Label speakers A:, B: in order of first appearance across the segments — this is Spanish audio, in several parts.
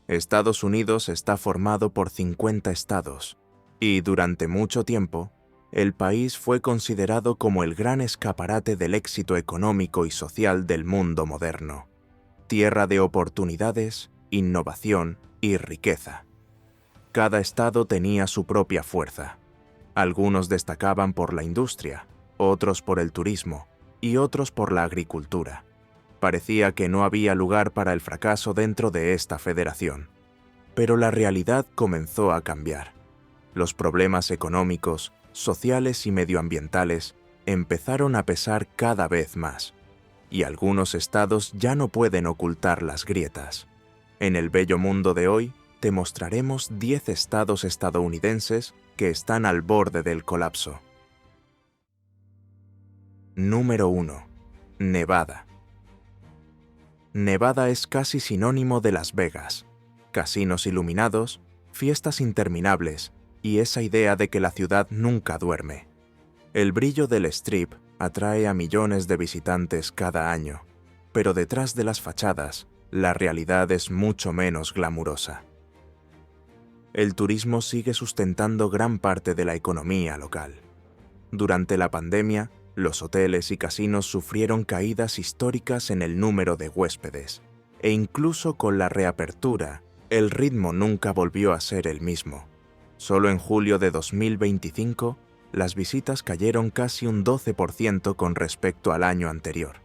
A: Estados Unidos está formado por 50 estados, y durante mucho tiempo, el país fue considerado como el gran escaparate del éxito económico y social del mundo moderno, tierra de oportunidades, innovación y riqueza. Cada estado tenía su propia fuerza. Algunos destacaban por la industria, otros por el turismo y otros por la agricultura. Parecía que no había lugar para el fracaso dentro de esta federación. Pero la realidad comenzó a cambiar. Los problemas económicos, sociales y medioambientales empezaron a pesar cada vez más, y algunos estados ya no pueden ocultar las grietas. En el bello mundo de hoy, te mostraremos 10 estados estadounidenses que están al borde del colapso. Número 1. Nevada. Nevada es casi sinónimo de Las Vegas. Casinos iluminados, fiestas interminables y esa idea de que la ciudad nunca duerme. El brillo del Strip atrae a millones de visitantes cada año, pero detrás de las fachadas, la realidad es mucho menos glamurosa. El turismo sigue sustentando gran parte de la economía local. Durante la pandemia, los hoteles y casinos sufrieron caídas históricas en el número de huéspedes, e incluso con la reapertura, el ritmo nunca volvió a ser el mismo. Solo en julio de 2025, las visitas cayeron casi un 12% con respecto al año anterior.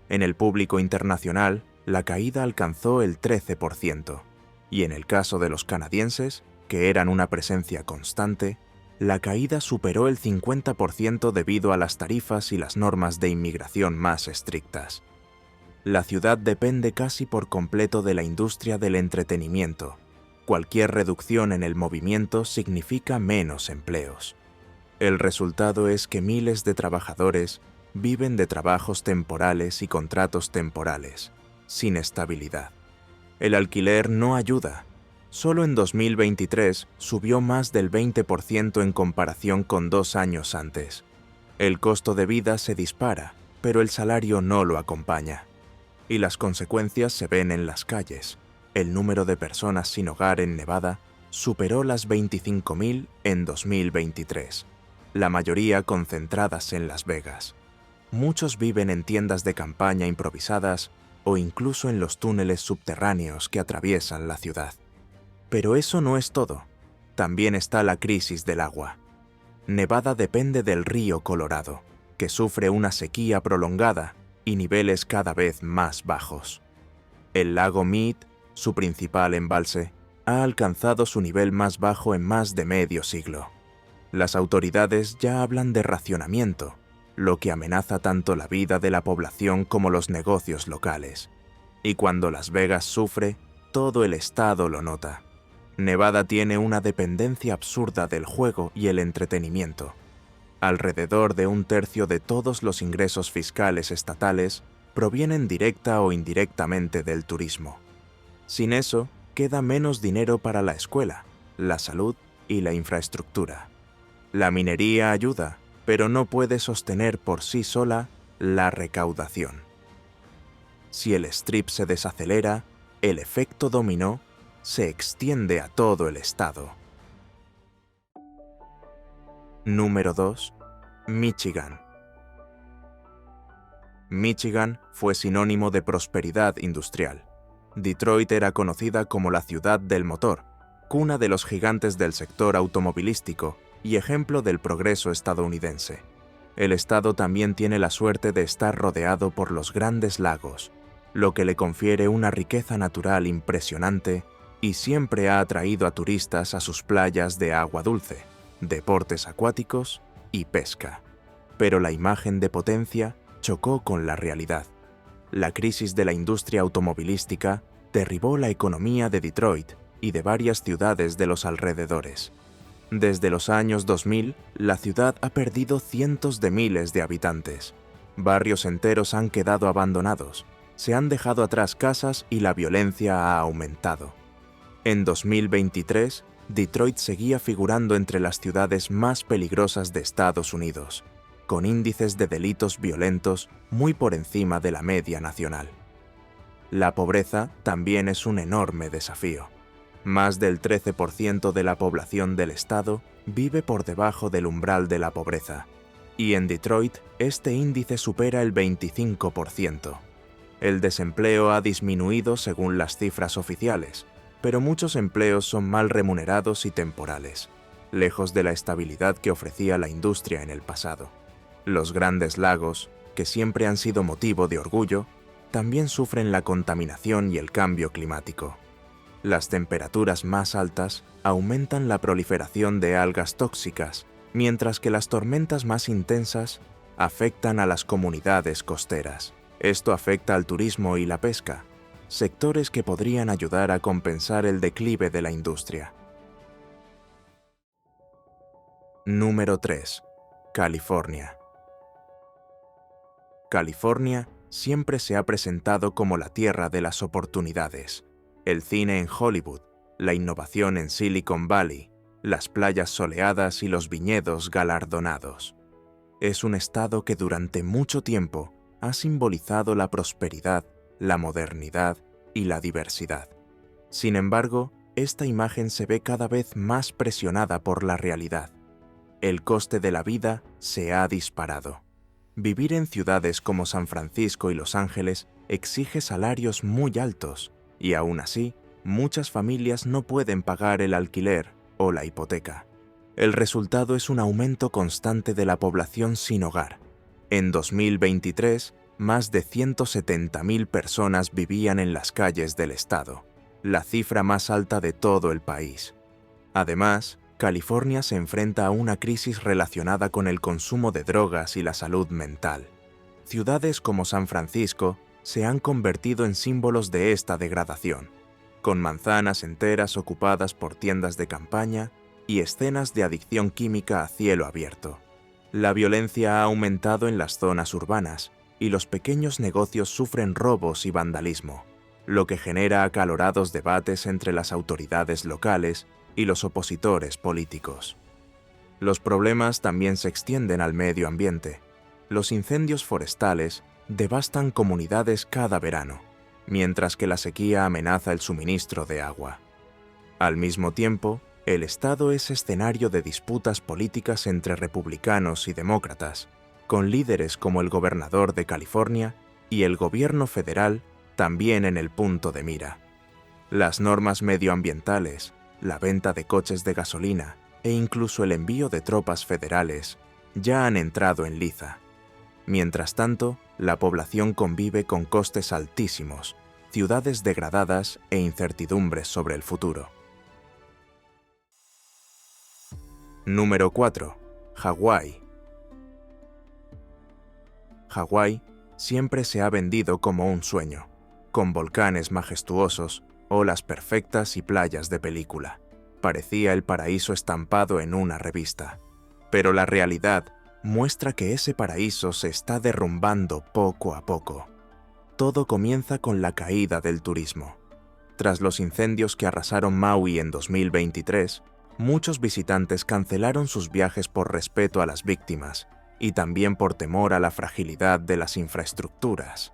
A: En el público internacional, la caída alcanzó el 13%, y en el caso de los canadienses, que eran una presencia constante, la caída superó el 50% debido a las tarifas y las normas de inmigración más estrictas. La ciudad depende casi por completo de la industria del entretenimiento. Cualquier reducción en el movimiento significa menos empleos. El resultado es que miles de trabajadores viven de trabajos temporales y contratos temporales, sin estabilidad. El alquiler no ayuda. Solo en 2023 subió más del 20% en comparación con 2 años antes. El costo de vida se dispara, pero el salario no lo acompaña. Y las consecuencias se ven en las calles. El número de personas sin hogar en Nevada superó las 25.000 en 2023, la mayoría concentradas en Las Vegas. Muchos viven en tiendas de campaña improvisadas o incluso en los túneles subterráneos que atraviesan la ciudad. Pero eso no es todo. También está la crisis del agua. Nevada depende del río Colorado, que sufre una sequía prolongada y niveles cada vez más bajos. El lago Mead, su principal embalse, ha alcanzado su nivel más bajo en más de medio siglo. Las autoridades ya hablan de racionamiento, lo que amenaza tanto la vida de la población como los negocios locales. Y cuando Las Vegas sufre, todo el estado lo nota. Nevada tiene una dependencia absurda del juego y el entretenimiento. Alrededor de 1/3 de todos los ingresos fiscales estatales provienen directa o indirectamente del turismo. Sin eso, queda menos dinero para la escuela, la salud y la infraestructura. La minería ayuda, pero no puede sostener por sí sola la recaudación. Si el Strip se desacelera, el efecto dominó se extiende a todo el estado. Número 2. Michigan. Michigan fue sinónimo de prosperidad industrial. Detroit era conocida como la ciudad del motor, cuna de los gigantes del sector automovilístico y ejemplo del progreso estadounidense. El estado también tiene la suerte de estar rodeado por los grandes lagos, lo que le confiere una riqueza natural impresionante y siempre ha atraído a turistas a sus playas de agua dulce, deportes acuáticos y pesca. Pero la imagen de potencia chocó con la realidad. La crisis de la industria automovilística derribó la economía de Detroit y de varias ciudades de los alrededores. Desde los años 2000, la ciudad ha perdido cientos de miles de habitantes. Barrios enteros han quedado abandonados, se han dejado atrás casas y la violencia ha aumentado. En 2023, Detroit seguía figurando entre las ciudades más peligrosas de Estados Unidos, con índices de delitos violentos muy por encima de la media nacional. La pobreza también es un enorme desafío. Más del 13% de la población del estado vive por debajo del umbral de la pobreza, y en Detroit este índice supera el 25%. El desempleo ha disminuido según las cifras oficiales, pero muchos empleos son mal remunerados y temporales, lejos de la estabilidad que ofrecía la industria en el pasado. Los Grandes Lagos, que siempre han sido motivo de orgullo, también sufren la contaminación y el cambio climático. Las temperaturas más altas aumentan la proliferación de algas tóxicas, mientras que las tormentas más intensas afectan a las comunidades costeras. Esto afecta al turismo y la pesca, sectores que podrían ayudar a compensar el declive de la industria. Número 3. California. California siempre se ha presentado como la tierra de las oportunidades. El cine en Hollywood, la innovación en Silicon Valley, las playas soleadas y los viñedos galardonados. Es un estado que durante mucho tiempo ha simbolizado la prosperidad, la modernidad y la diversidad. Sin embargo, esta imagen se ve cada vez más presionada por la realidad. El coste de la vida se ha disparado. Vivir en ciudades como San Francisco y Los Ángeles exige salarios muy altos, y aún así, muchas familias no pueden pagar el alquiler o la hipoteca. El resultado es un aumento constante de la población sin hogar. En 2023, más de 170.000 personas vivían en las calles del estado, la cifra más alta de todo el país. Además, California se enfrenta a una crisis relacionada con el consumo de drogas y la salud mental. Ciudades como San Francisco se han convertido en símbolos de esta degradación, con manzanas enteras ocupadas por tiendas de campaña y escenas de adicción química a cielo abierto. La violencia ha aumentado en las zonas urbanas y los pequeños negocios sufren robos y vandalismo, lo que genera acalorados debates entre las autoridades locales y los opositores políticos. Los problemas también se extienden al medio ambiente. Los incendios forestales devastan comunidades cada verano, mientras que la sequía amenaza el suministro de agua. Al mismo tiempo, el estado es escenario de disputas políticas entre republicanos y demócratas, con líderes como el gobernador de California y el gobierno federal también en el punto de mira. Las normas medioambientales, la venta de coches de gasolina e incluso el envío de tropas federales ya han entrado en liza. Mientras tanto, la población convive con costes altísimos, ciudades degradadas e incertidumbres sobre el futuro. Número 4. Hawái. Hawái siempre se ha vendido como un sueño, con volcanes majestuosos, olas perfectas y playas de película. Parecía el paraíso estampado en una revista. Pero la realidad muestra que ese paraíso se está derrumbando poco a poco. Todo comienza con la caída del turismo. Tras los incendios que arrasaron Maui en 2023, muchos visitantes cancelaron sus viajes por respeto a las víctimas y también por temor a la fragilidad de las infraestructuras.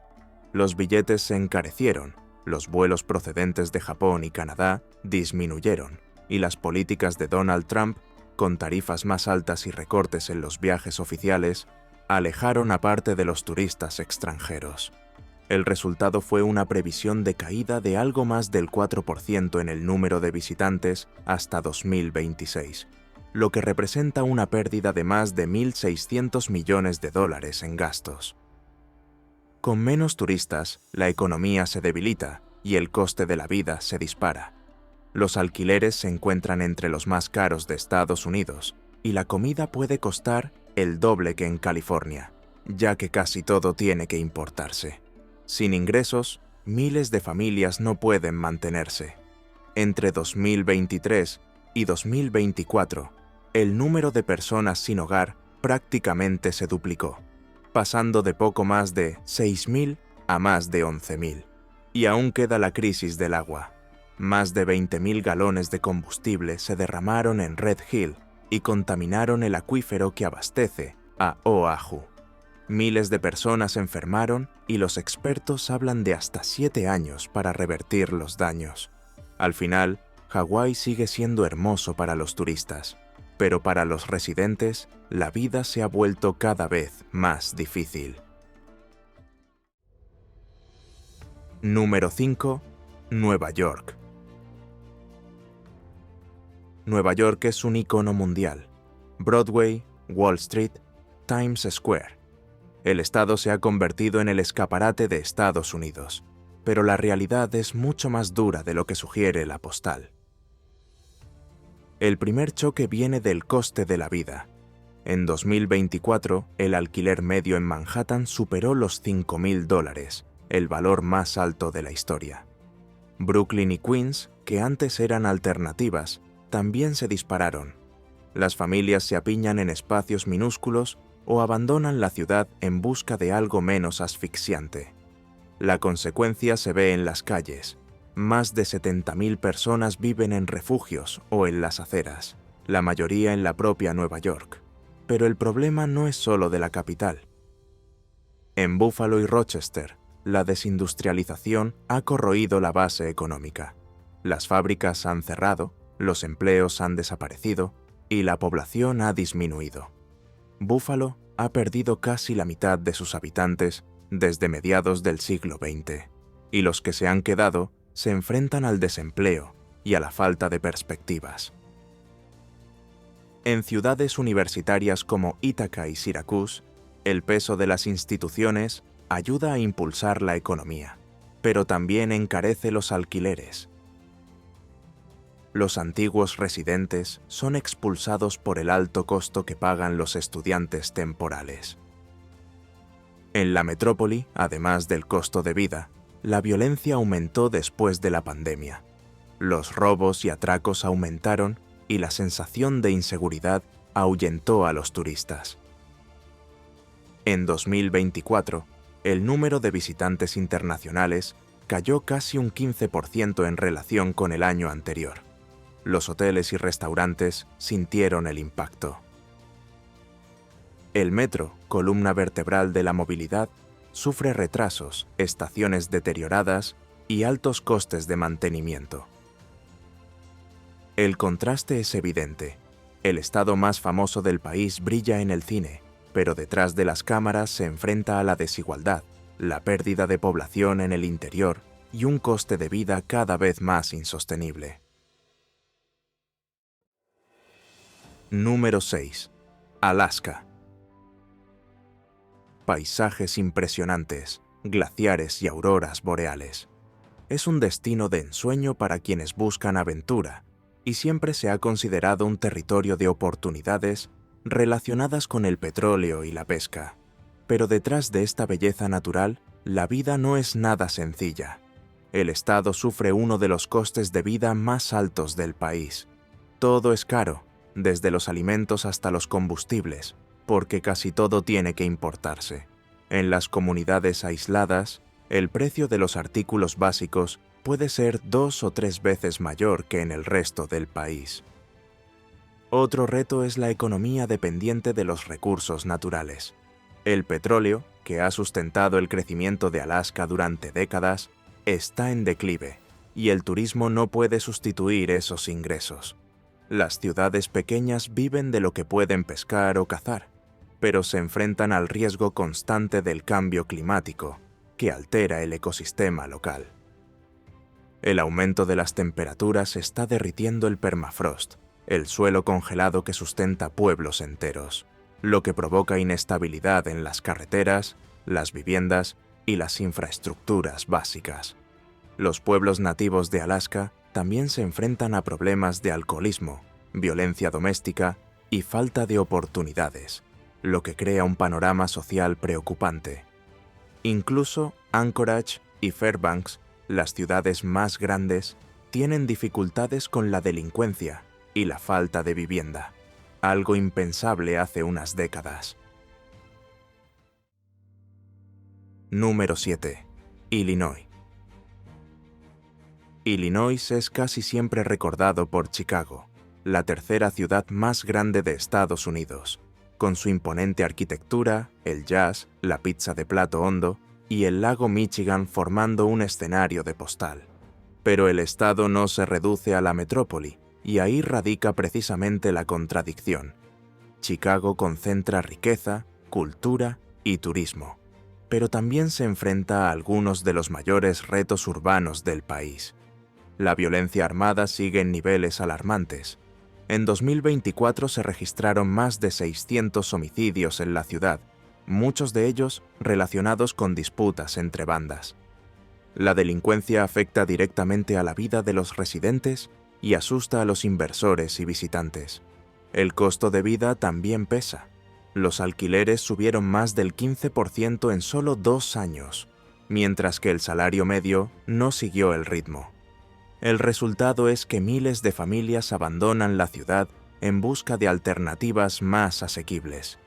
A: Los billetes se encarecieron, los vuelos procedentes de Japón y Canadá disminuyeron, y las políticas de Donald Trump, con tarifas más altas y recortes en los viajes oficiales, alejaron a parte de los turistas extranjeros. El resultado fue una previsión de caída de algo más del 4% en el número de visitantes hasta 2026, lo que representa una pérdida de más de $1.600 millones en gastos. Con menos turistas, la economía se debilita y el coste de la vida se dispara. Los alquileres se encuentran entre los más caros de Estados Unidos y la comida puede costar el doble que en California, ya que casi todo tiene que importarse. Sin ingresos, miles de familias no pueden mantenerse. Entre 2023 y 2024, el número de personas sin hogar prácticamente se duplicó, pasando de poco más de 6.000 a más de 11.000. Y aún queda la crisis del agua. Más de 20.000 galones de combustible se derramaron en Red Hill y contaminaron el acuífero que abastece a Oahu. Miles de personas se enfermaron y los expertos hablan de hasta 7 años para revertir los daños. Al final, Hawái sigue siendo hermoso para los turistas, pero para los residentes, la vida se ha vuelto cada vez más difícil. Número 5. Nueva York. Nueva York es un icono mundial. Broadway, Wall Street, Times Square. El estado se ha convertido en el escaparate de Estados Unidos, pero la realidad es mucho más dura de lo que sugiere la postal. El primer choque viene del coste de la vida. En 2024, el alquiler medio en Manhattan superó los $5,000, el valor más alto de la historia. Brooklyn y Queens, que antes eran alternativas, también se dispararon. Las familias se apiñan en espacios minúsculos o abandonan la ciudad en busca de algo menos asfixiante. La consecuencia se ve en las calles. Más de 70.000 personas viven en refugios o en las aceras, la mayoría en la propia Nueva York. Pero el problema no es solo de la capital. En Buffalo y Rochester, la desindustrialización ha corroído la base económica. Las fábricas han cerrado, los empleos han desaparecido y la población ha disminuido. Buffalo ha perdido casi la mitad de sus habitantes desde mediados del siglo XX, y los que se han quedado se enfrentan al desempleo y a la falta de perspectivas. En ciudades universitarias como Ítaca y Syracuse, el peso de las instituciones ayuda a impulsar la economía, pero también encarece los alquileres. Los antiguos residentes son expulsados por el alto costo que pagan los estudiantes temporales. En la metrópoli, además del costo de vida, la violencia aumentó después de la pandemia. Los robos y atracos aumentaron y la sensación de inseguridad ahuyentó a los turistas. En 2024, el número de visitantes internacionales cayó casi un 15% en relación con el año anterior. Los hoteles y restaurantes sintieron el impacto. El metro, columna vertebral de la movilidad, sufre retrasos, estaciones deterioradas y altos costes de mantenimiento. El contraste es evidente. El estado más famoso del país brilla en el cine, pero detrás de las cámaras se enfrenta a la desigualdad, la pérdida de población en el interior y un coste de vida cada vez más insostenible. Número 6. Alaska. Paisajes impresionantes, glaciares y auroras boreales. Es un destino de ensueño para quienes buscan aventura, y siempre se ha considerado un territorio de oportunidades relacionadas con el petróleo y la pesca. Pero detrás de esta belleza natural, la vida no es nada sencilla. El estado sufre uno de los costes de vida más altos del país. Todo es caro, desde los alimentos hasta los combustibles, porque casi todo tiene que importarse. En las comunidades aisladas, el precio de los artículos básicos puede ser 2 o 3 veces mayor que en el resto del país. Otro reto es la economía dependiente de los recursos naturales. El petróleo, que ha sustentado el crecimiento de Alaska durante décadas, está en declive, y el turismo no puede sustituir esos ingresos. Las ciudades pequeñas viven de lo que pueden pescar o cazar, pero se enfrentan al riesgo constante del cambio climático, que altera el ecosistema local. El aumento de las temperaturas está derritiendo el permafrost, el suelo congelado que sustenta pueblos enteros, lo que provoca inestabilidad en las carreteras, las viviendas y las infraestructuras básicas. Los pueblos nativos de Alaska también se enfrentan a problemas de alcoholismo, violencia doméstica y falta de oportunidades, lo que crea un panorama social preocupante. Incluso Anchorage y Fairbanks, las ciudades más grandes, tienen dificultades con la delincuencia y la falta de vivienda, algo impensable hace unas décadas. Número 7. Illinois. Illinois es casi siempre recordado por Chicago, la tercera ciudad más grande de Estados Unidos, con su imponente arquitectura, el jazz, la pizza de plato hondo y el lago Michigan formando un escenario de postal. Pero el estado no se reduce a la metrópoli, y ahí radica precisamente la contradicción. Chicago concentra riqueza, cultura y turismo, pero también se enfrenta a algunos de los mayores retos urbanos del país. La violencia armada sigue en niveles alarmantes. En 2024 se registraron más de 600 homicidios en la ciudad, muchos de ellos relacionados con disputas entre bandas. La delincuencia afecta directamente a la vida de los residentes y asusta a los inversores y visitantes. El costo de vida también pesa. Los alquileres subieron más del 15% en solo 2 años, mientras que el salario medio no siguió el ritmo. El resultado es que miles de familias abandonan la ciudad en busca de alternativas más asequibles.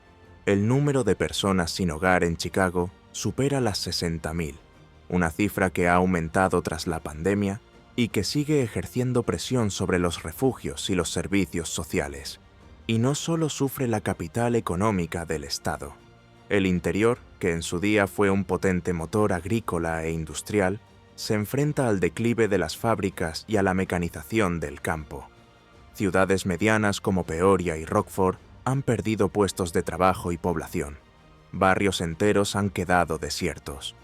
A: El número de personas sin hogar en Chicago supera las 60.000, una cifra que ha aumentado tras la pandemia y que sigue ejerciendo presión sobre los refugios y los servicios sociales. Y no solo sufre la capital económica del estado. El interior, que en su día fue un potente motor agrícola e industrial, se enfrenta al declive de las fábricas y a la mecanización del campo. Ciudades medianas como Peoria y Rockford han perdido puestos de trabajo y población. Barrios enteros han quedado desiertos.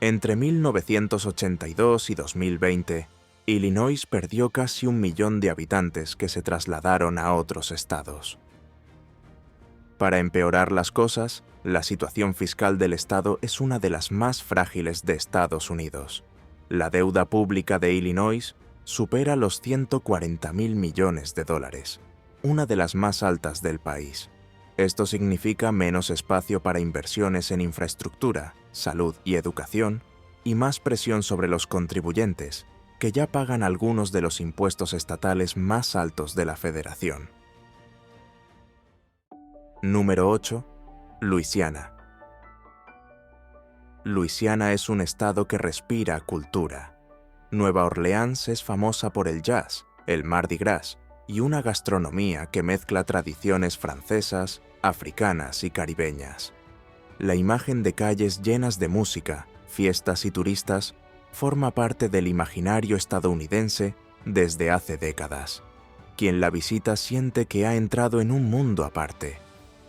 A: Entre 1982 y 2020, Illinois perdió casi 1 millón de habitantes que se trasladaron a otros estados. Para empeorar las cosas, la situación fiscal del estado es una de las más frágiles de Estados Unidos. La deuda pública de Illinois supera los 140.000 millones de dólares, una de las más altas del país. Esto significa menos espacio para inversiones en infraestructura, salud y educación, y más presión sobre los contribuyentes, que ya pagan algunos de los impuestos estatales más altos de la Federación. Número 8. Luisiana. Luisiana es un estado que respira cultura. Nueva Orleans es famosa por el jazz, el Mardi Gras y una gastronomía que mezcla tradiciones francesas, africanas y caribeñas. La imagen de calles llenas de música, fiestas y turistas forma parte del imaginario estadounidense desde hace décadas. Quien la visita siente que ha entrado en un mundo aparte.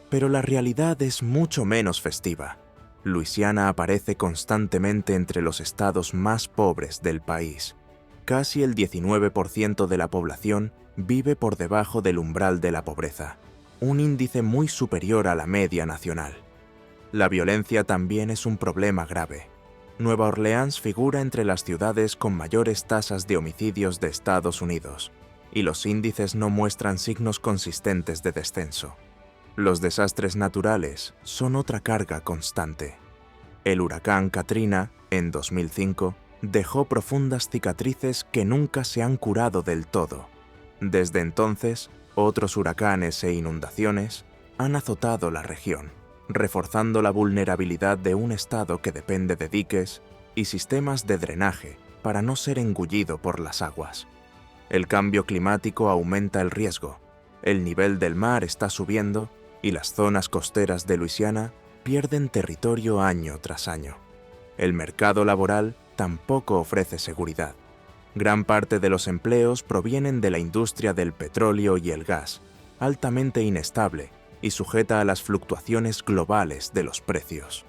A: Pero la realidad es mucho menos festiva. Luisiana aparece constantemente entre los estados más pobres del país. Casi el 19% de la población vive por debajo del umbral de la pobreza, un índice muy superior a la media nacional. La violencia también es un problema grave. Nueva Orleans figura entre las ciudades con mayores tasas de homicidios de Estados Unidos, y los índices no muestran signos consistentes de descenso. Los desastres naturales son otra carga constante. El huracán Katrina, en 2005, dejó profundas cicatrices que nunca se han curado del todo. Desde entonces, otros huracanes e inundaciones han azotado la región, reforzando la vulnerabilidad de un estado que depende de diques y sistemas de drenaje para no ser engullido por las aguas. El cambio climático aumenta el riesgo, el nivel del mar está subiendo y las zonas costeras de Luisiana pierden territorio año tras año. El mercado laboral tampoco ofrece seguridad. Gran parte de los empleos provienen de la industria del petróleo y el gas, altamente inestable y sujeta a las fluctuaciones globales de los precios.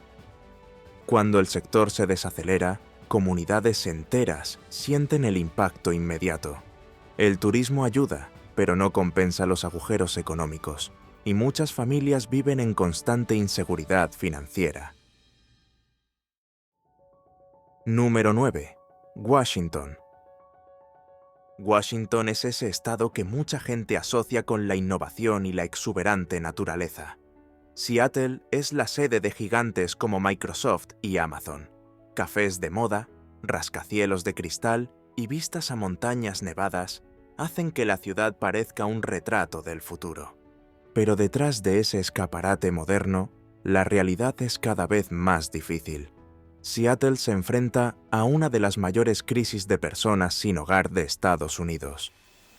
A: Cuando el sector se desacelera, comunidades enteras sienten el impacto inmediato. El turismo ayuda, pero no compensa los agujeros económicos, y muchas familias viven en constante inseguridad financiera. Número 9. Washington. Washington es ese estado que mucha gente asocia con la innovación y la exuberante naturaleza. Seattle es la sede de gigantes como Microsoft y Amazon, cafés de moda, rascacielos de cristal y vistas a montañas nevadas hacen que la ciudad parezca un retrato del futuro. Pero detrás de ese escaparate moderno, la realidad es cada vez más difícil. Seattle se enfrenta a una de las mayores crisis de personas sin hogar de Estados Unidos.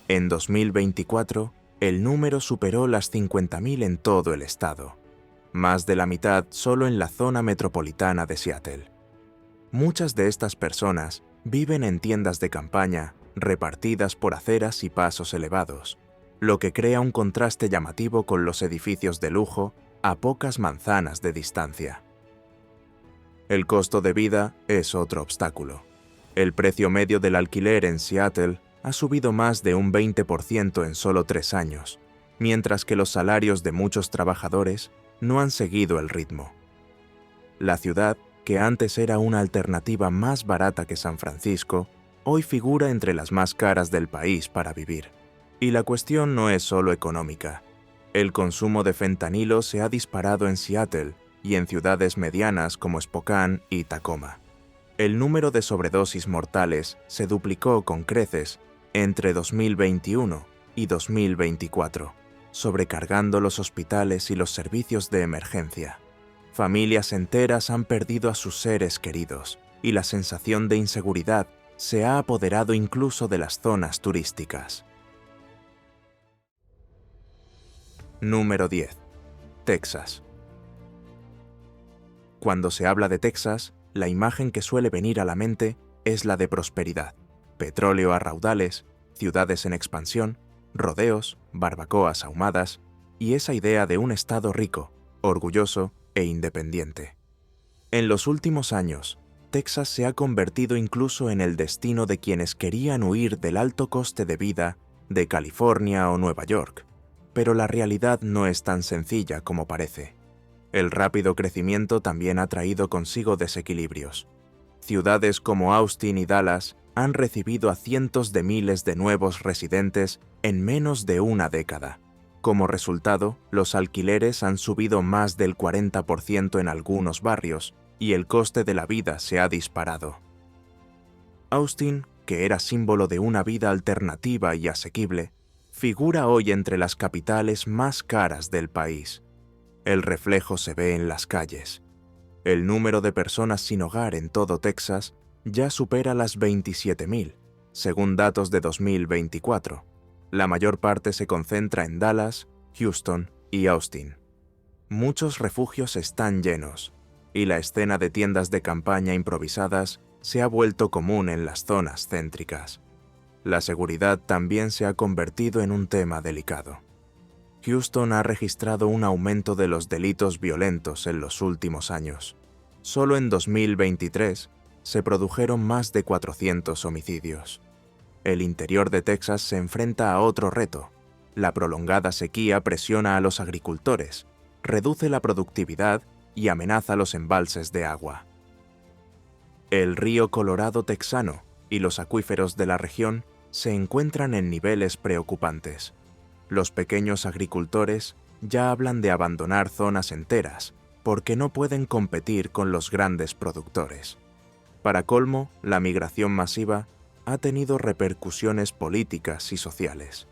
A: En 2024, el número superó las 50.000 en todo el estado, más de la mitad solo en la zona metropolitana de Seattle. Muchas de estas personas Viven en tiendas de campaña, repartidas por aceras y pasos elevados, lo que crea un contraste llamativo con los edificios de lujo a pocas manzanas de distancia. El costo de vida es otro obstáculo. El precio medio del alquiler en Seattle ha subido más de un 20% en solo 3 años, mientras que los salarios de muchos trabajadores no han seguido el ritmo. La ciudad, que antes era una alternativa más barata que San Francisco, hoy figura entre las más caras del país para vivir. Y la cuestión no es solo económica. El consumo de fentanilo se ha disparado en Seattle y en ciudades medianas como Spokane y Tacoma. El número de sobredosis mortales se duplicó con creces entre 2021 y 2024, sobrecargando los hospitales y los servicios de emergencia. Familias enteras han perdido a sus seres queridos y la sensación de inseguridad se ha apoderado incluso de las zonas turísticas. Número 10. Texas. Cuando se habla de Texas, la imagen que suele venir a la mente es la de prosperidad, petróleo a raudales, ciudades en expansión, rodeos, barbacoas ahumadas y esa idea de un estado rico, orgulloso e independiente. En los últimos años, Texas se ha convertido incluso en el destino de quienes querían huir del alto coste de vida de California o Nueva York, pero la realidad no es tan sencilla como parece. El rápido crecimiento también ha traído consigo desequilibrios. Ciudades como Austin y Dallas han recibido a cientos de miles de nuevos residentes en menos de una década. Como resultado, los alquileres han subido más del 40% en algunos barrios y el coste de la vida se ha disparado. Austin, que era símbolo de una vida alternativa y asequible, figura hoy entre las capitales más caras del país. El reflejo se ve en las calles. El número de personas sin hogar en todo Texas ya supera las 27.000, según datos de 2024. La mayor parte se concentra en Dallas, Houston y Austin. Muchos refugios están llenos, y la escena de tiendas de campaña improvisadas se ha vuelto común en las zonas céntricas. La seguridad también se ha convertido en un tema delicado. Houston ha registrado un aumento de los delitos violentos en los últimos años. Solo en 2023 se produjeron más de 400 homicidios. El interior de Texas se enfrenta a otro reto. La prolongada sequía presiona a los agricultores, reduce la productividad y amenaza los embalses de agua. El río Colorado texano y los acuíferos de la región se encuentran en niveles preocupantes. Los pequeños agricultores ya hablan de abandonar zonas enteras porque no pueden competir con los grandes productores. Para colmo, la migración masiva ha tenido repercusiones políticas y sociales.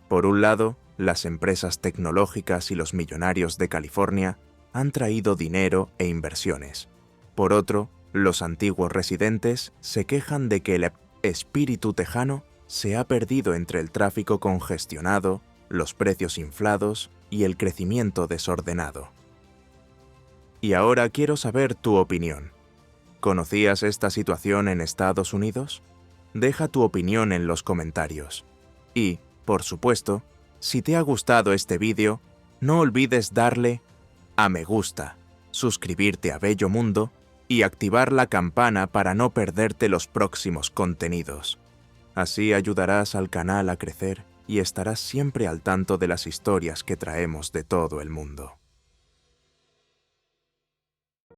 A: Por un lado, las empresas tecnológicas y los millonarios de California han traído dinero e inversiones. Por otro, los antiguos residentes se quejan de que el espíritu tejano se ha perdido entre el tráfico congestionado, los precios inflados y el crecimiento desordenado. Y ahora quiero saber tu opinión. ¿Conocías esta situación en Estados Unidos? Deja tu opinión en los comentarios. Y, por supuesto, si te ha gustado este vídeo, no olvides darle a me gusta, suscribirte a Bello Mundo y activar la campana para no perderte los próximos contenidos. Así ayudarás al canal a crecer y estarás siempre al tanto de las historias que traemos de todo el mundo.